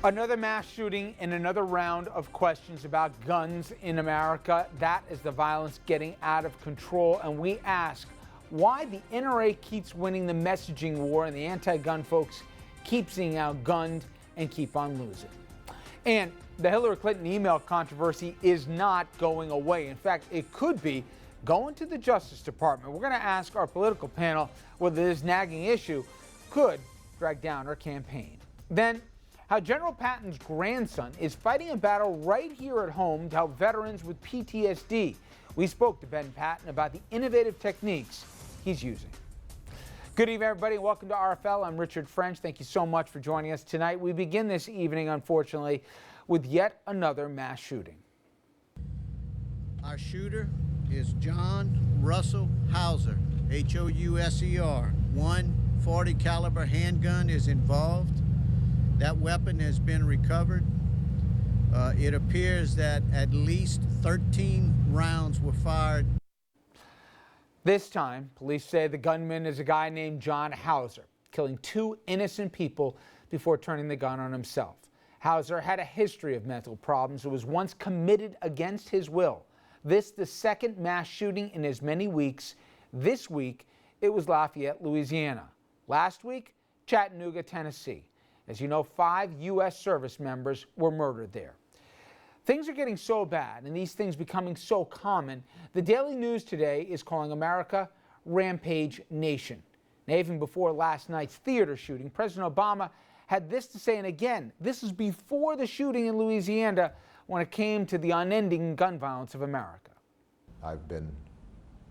Another mass shooting and another round of questions about guns in America. That is the violence getting out of control. And we ask why the NRA keeps winning the messaging war and the anti-gun folks keep being outgunned and keep on losing. And the Hillary Clinton email controversy is not going away. In fact, it could be going to the Justice Department. We're going to ask our political panel whether this nagging issue could drag down her campaign. Then, how General Patton's grandson is fighting a battle right here at home to help veterans with PTSD. We spoke to Ben Patton about the innovative techniques he's using. Good evening, everybody, and welcome to RFL. I'm Richard French. Thank you so much for joining us tonight. We begin this evening, unfortunately, with yet another mass shooting. Our shooter is John Russell Hauser, H-O-U-S-E-R. 140 caliber handgun is involved. That weapon has been recovered. It appears that at least 13 rounds were fired. This time, police say the gunman is a guy named John Hauser, killing 2 innocent people before turning the gun on himself. Hauser had a history of mental problems and was once committed against his will. This the second mass shooting in as many weeks. This week, it was Lafayette, Louisiana. Last week, Chattanooga, Tennessee. As you know, 5 U.S. service members were murdered there. Things are getting so bad and these things becoming so common, the Daily News today is calling America Rampage Nation. Now, even before last night's theater shooting, President Obama had this to say, and again, this is before the shooting in Louisiana when it came to the unending gun violence of America. I've been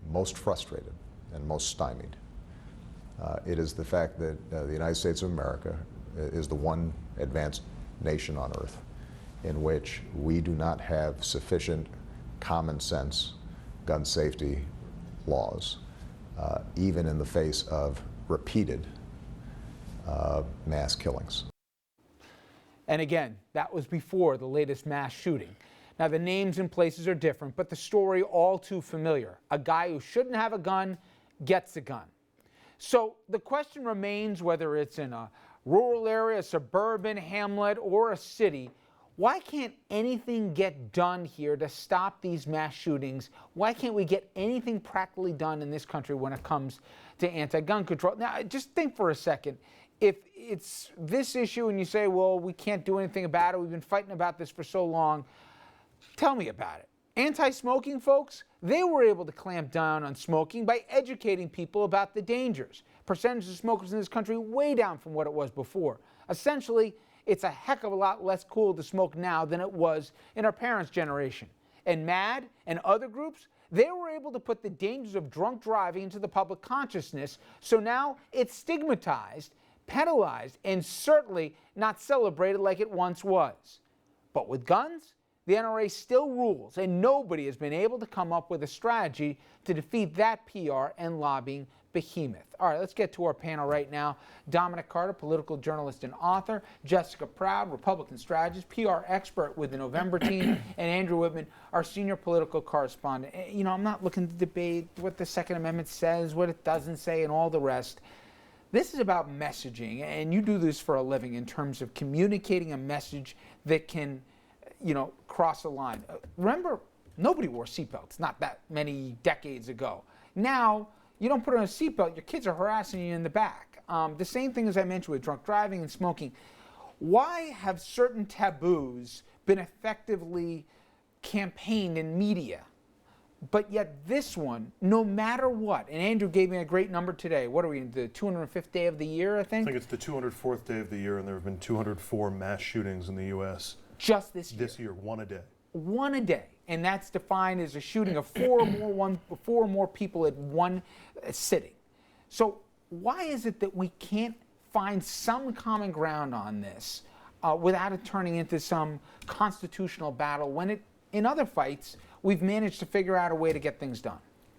most frustrated and most stymied. It is the fact that the United States of America is the one advanced nation on earth in which we do not have sufficient common sense gun safety laws, even in the face of repeated mass killings. And again, that was before the latest mass shooting. Now, the names and places are different, but the story all too familiar. A guy who shouldn't have a gun gets a gun. So the question remains, whether it's in a rural area, a suburban hamlet, or a city, why can't anything get done here to stop these mass shootings? Why can't we get anything practically done in this country when it comes to anti-gun control? Now, just think for a second. If it's this issue and you say, well, we can't do anything about it, we've been fighting about this for so long, tell me about it. Anti-smoking folks, they were able to clamp down on smoking by educating people about the dangers. Percentage of smokers in this country way down from what it was before. Essentially, it's a heck of a lot less cool to smoke now than it was in our parents' generation. And MAD and other groups, they were able to put the dangers of drunk driving into the public consciousness, so now it's stigmatized, penalized, and certainly not celebrated like it once was. But with guns, the NRA still rules, and nobody has been able to come up with a strategy to defeat that PR and lobbying behemoth. All right, let's get to our panel right now. Dominic Carter, political journalist and author. Jessica Proud, Republican strategist, PR expert with the November team. And Andrew Whitman, our senior political correspondent. You know, I'm not looking to debate what the Second Amendment says, what it doesn't say, and all the rest. This is about messaging, and you do this for a living in terms of communicating a message that can, you know, cross a line. Remember, nobody wore seatbelts not that many decades ago. Now, you don't put on a seatbelt, your kids are harassing you in the back. The same thing as I mentioned with drunk driving and smoking. Why have certain taboos been effectively campaigned in media? But yet this one, no matter what, and Andrew gave me a great number today. What are we in, the 205th day of the year, I think? I think it's the 204th day of the year, and there have been 204 mass shootings in the U.S. Just this year? This year, one a day. One a day, and that's defined as a shooting of four or more people at one sitting. So why is it that we can't find some common ground on this without it turning into some constitutional battle when in other fights, we've managed to figure out a way to get things done?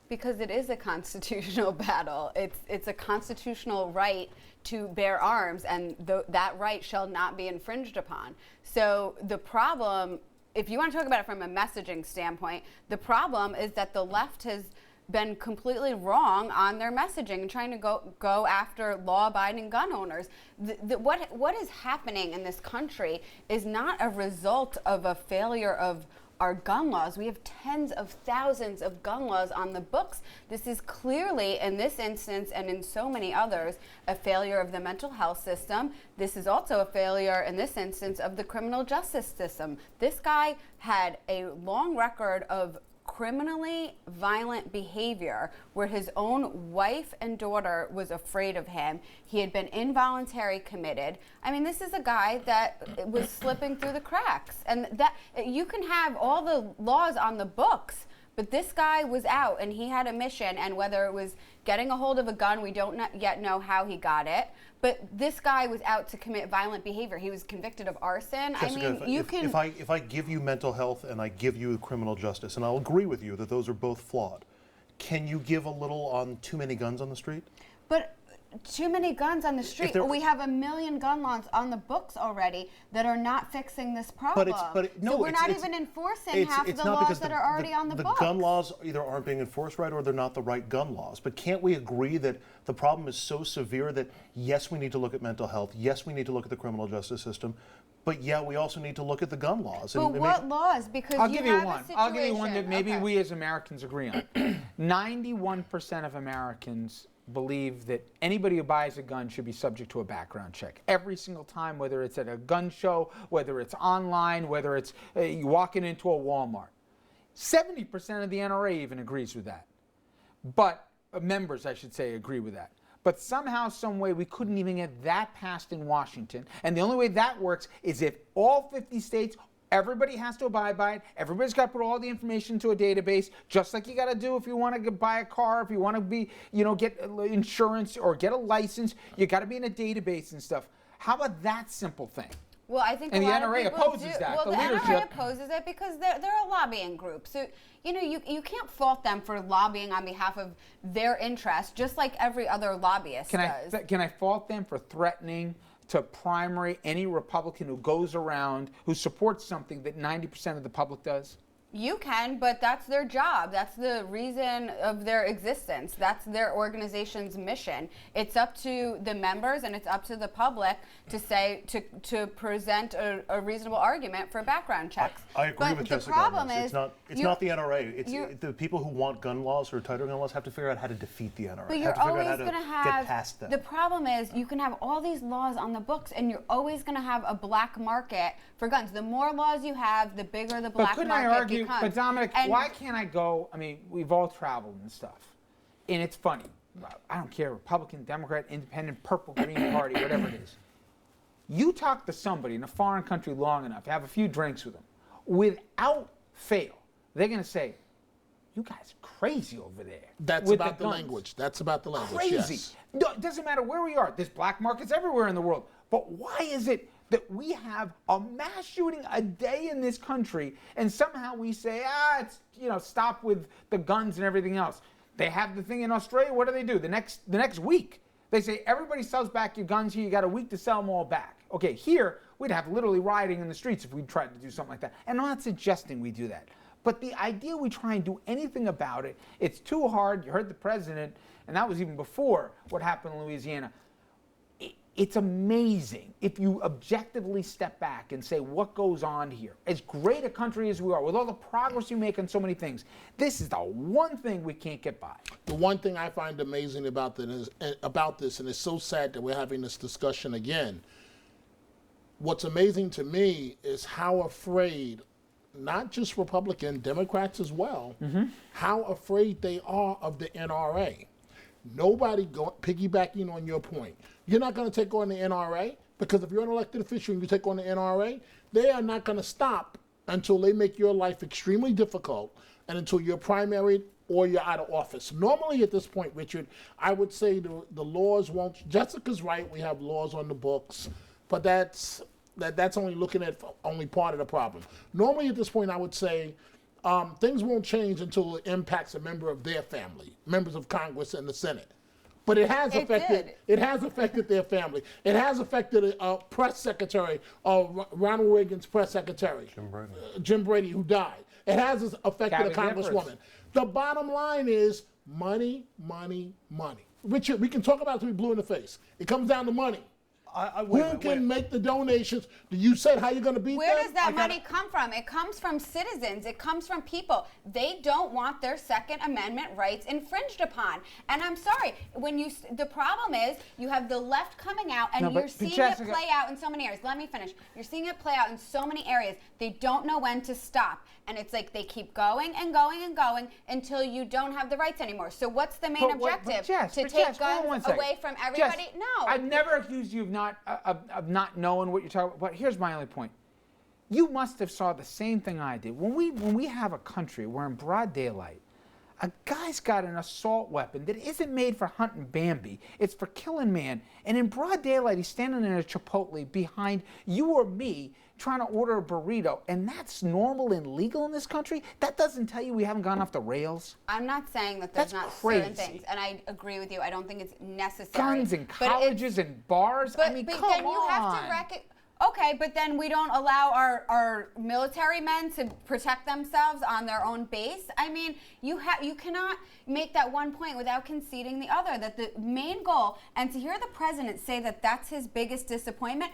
Because it is a constitutional battle. It's a constitutional right to bear arms, and that right shall not be infringed upon. So the problem, if you want to talk about it from a messaging standpoint, the problem is that the left has been completely wrong on their messaging and trying to go after law-abiding gun owners. What is happening in this country is not a result of a failure of our gun laws. We have tens of thousands of gun laws on the books. This is clearly, in this instance and in so many others, a failure of the mental health system. This is also a failure, in this instance, of the criminal justice system. This guy had a long record of criminally violent behavior where his own wife and daughter was afraid of him. He had been involuntary committed. I mean, this is a guy that was slipping through the cracks. And that you can have all the laws on the books, but this guy was out and he had a mission, and whether it was getting a hold of a gun, we don't yet know how he got it. But this guy was out to commit violent behavior. He was convicted of arson. Jessica, I mean, if I give you mental health and I give you criminal justice, and I'll agree with you that those are both flawed, can you give a little on too many guns on the street? But too many guns on the street. We have 1 million gun laws on the books already that are not fixing this problem. So we're not even enforcing half of the laws that are already on the books. The gun laws either aren't being enforced right or they're not the right gun laws. But can't we agree that the problem is so severe that, yes, we need to look at mental health, yes, we need to look at the criminal justice system, but yeah, we also need to look at the gun laws. But what laws? Because I'll give you one. I'll give you one that maybe we as Americans agree on. 91% of Americans believe that anybody who buys a gun should be subject to a background check every single time, whether it's at a gun show, whether it's online, whether it's you walking into a Walmart. 70% of the NRA even agrees with that. But members, I should say, agree with that. But somehow, some way, we couldn't even get that passed in Washington. And the only way that works is if all 50 states, everybody has to abide by it. Everybody's got to put all the information into a database, just like you got to do if you want to buy a car, if you want to be, get insurance or get a license. You got to be in a database and stuff. How about that simple thing? Well, I think and a the lot NRA of people opposes do. that. Well, the NRA opposes it because they're a lobbying group. So, you can't fault them for lobbying on behalf of their interests, just like every other lobbyist does. Can I fault them for threatening to primary any Republican who goes around who supports something that 90% of the public does? You can, but that's their job. That's the reason of their existence. That's their organization's mission. It's up to the members and it's up to the public to say, to present a reasonable argument for background checks. I agree with Jessica. The problem is, it's not the NRA. It's the people who want gun laws or tighter gun laws have to figure out how to defeat the NRA. But you're always going to have, get past them. The problem is you can have all these laws on the books and you're always going to have a black market for guns. The more laws you have, the bigger the black market becomes. But Dominic, why can't I go? I mean, we've all traveled and stuff, and it's funny. I don't care, Republican, Democrat, Independent, Purple, Green Party, whatever it is. You talk to somebody in a foreign country long enough, have a few drinks with them, without fail, they're going to say, "You guys are crazy over there." That's about the language. That's about the language. Crazy. Yes. No, it doesn't matter where we are. There's black markets everywhere in the world. But why is it that we have a mass shooting a day in this country and somehow we say, it's, stop with the guns and everything else? They have the thing in Australia. What do? The next week, they say, everybody sells back your guns here. You got a week to sell them all back. Okay, here, we'd have literally rioting in the streets if we tried to do something like that. And I'm not suggesting we do that. But the idea we try and do anything about it, it's too hard. You heard the president, and that was even before what happened in Louisiana. It's amazing if you objectively step back and say what goes on here. As great a country as we are, with all the progress you make on so many things, this is the one thing we can't get by. The one thing I find amazing about this, and it's so sad that we're having this discussion again, what's amazing to me is how afraid, not just Republican, Democrats as well, how afraid they are of the NRA. Nobody piggybacking on your point. You're not going to take on the NRA because if you're an elected official and you take on the NRA, they are not going to stop until they make your life extremely difficult and until you're primaried or you're out of office. Normally at this point, Richard, I would say the laws won't. Jessica's right. We have laws on the books, but that's only looking at only part of the problem. Normally at this point, I would say things won't change until it impacts a member of their family, members of Congress and the Senate. But it has affected their family. It has affected a press secretary, Ronald Reagan's press secretary, Jim Brady, who died. It has affected a congresswoman. The bottom line is Money, money, money. Richard, we can talk about it till we blue in the face. It comes down to money. Who can make the donations? You said how you're going to beat Where them? does that money come from? It comes from citizens. It comes from people. They don't want their Second Amendment rights infringed upon. And I'm sorry, the problem is you have the left coming out and you're seeing it play out in so many areas. Let me finish. You're seeing it play out in so many areas. They don't know when to stop. And it's like they keep going and going and going until you don't have the rights anymore. So what's the main objective? To take guns away from everybody? Jess, no. I've never accused you of not knowing what you're talking about. But here's my only point. You must have saw the same thing I did. When we have a country where in broad daylight, a guy's got an assault weapon that isn't made for hunting Bambi. It's for killing man. And in broad daylight, he's standing in a Chipotle behind you or me trying to order a burrito. And that's normal and legal in this country? That doesn't tell you we haven't gone off the rails? I'm not saying that there's not certain things. And I agree with you. I don't think it's necessary. Guns in colleges and bars? I mean, come then on. You have to recognize. Okay, but then we don't allow our military men to protect themselves on their own base. I mean, you cannot make that one point without conceding the other, that the main goal, and to hear the president say that that's his biggest disappointment,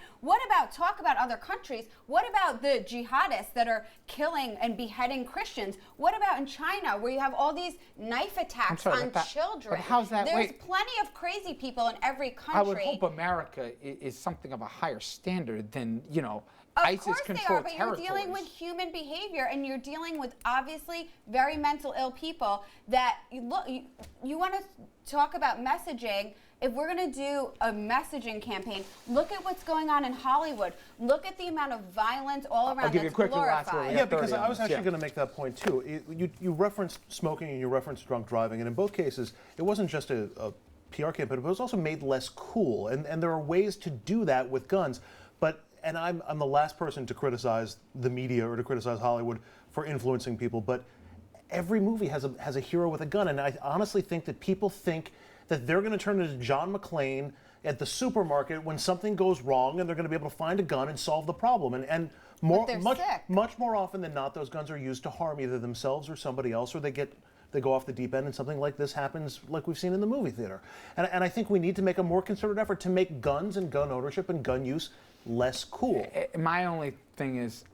talk about other countries, what about the jihadists that are killing and beheading Christians? What about in China where you have all these knife attacks on children? But how's that? There's plenty of crazy people in every country. I would hope America is something of a higher standard than, Of ISIS course they are, but territories. you're dealing with human behavior, and you're dealing with obviously very mental ill people that, you want to talk about messaging. If we're going to do a messaging campaign, look at what's going on in Hollywood. Look at the amount of violence all around that's glorified. Yeah, because I was actually going to make that point too. You referenced smoking and you referenced drunk driving, and in both cases, it wasn't just a PR campaign, but it was also made less cool. And there are ways to do that with guns. And I'm the last person to criticize the media or to criticize Hollywood for influencing people, but every movie has a hero with a gun, and I honestly think that people think that they're going to turn into John McClane at the supermarket when something goes wrong, and they're going to be able to find a gun and solve the problem. And much more often than not, those guns are used to harm either themselves or somebody else, or they go off the deep end and something like this happens, like we've seen in the movie theater. And I think we need to make a more concerted effort to make guns and gun ownership and gun use less cool. My only thing is,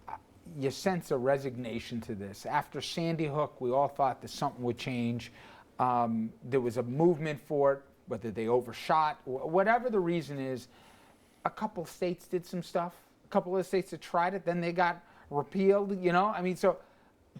you sense a resignation to this. After Sandy Hook, we all thought that something would change. There was a movement for it, whether they overshot, whatever the reason is. A couple states did some stuff. A couple of states that tried it, then they got repealed,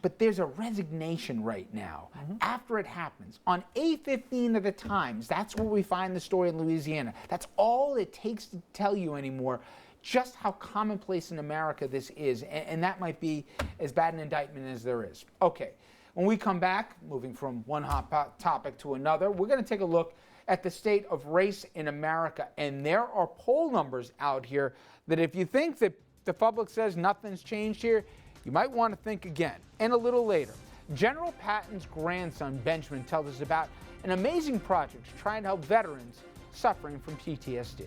but there's a resignation right now. After it happens, on A15 of the Times, that's where we find the story in Louisiana. That's all it takes to tell you anymore just how commonplace in America this is, and that might be as bad an indictment as there is. Okay, when we come back, moving from one hot topic to another, we're going to take a look at the state of race in America, and there are poll numbers out here that if you think that the public says nothing's changed here, you might want to think again. And a little later, General Patton's grandson, Benjamin, tells us about an amazing project trying to help veterans suffering from PTSD.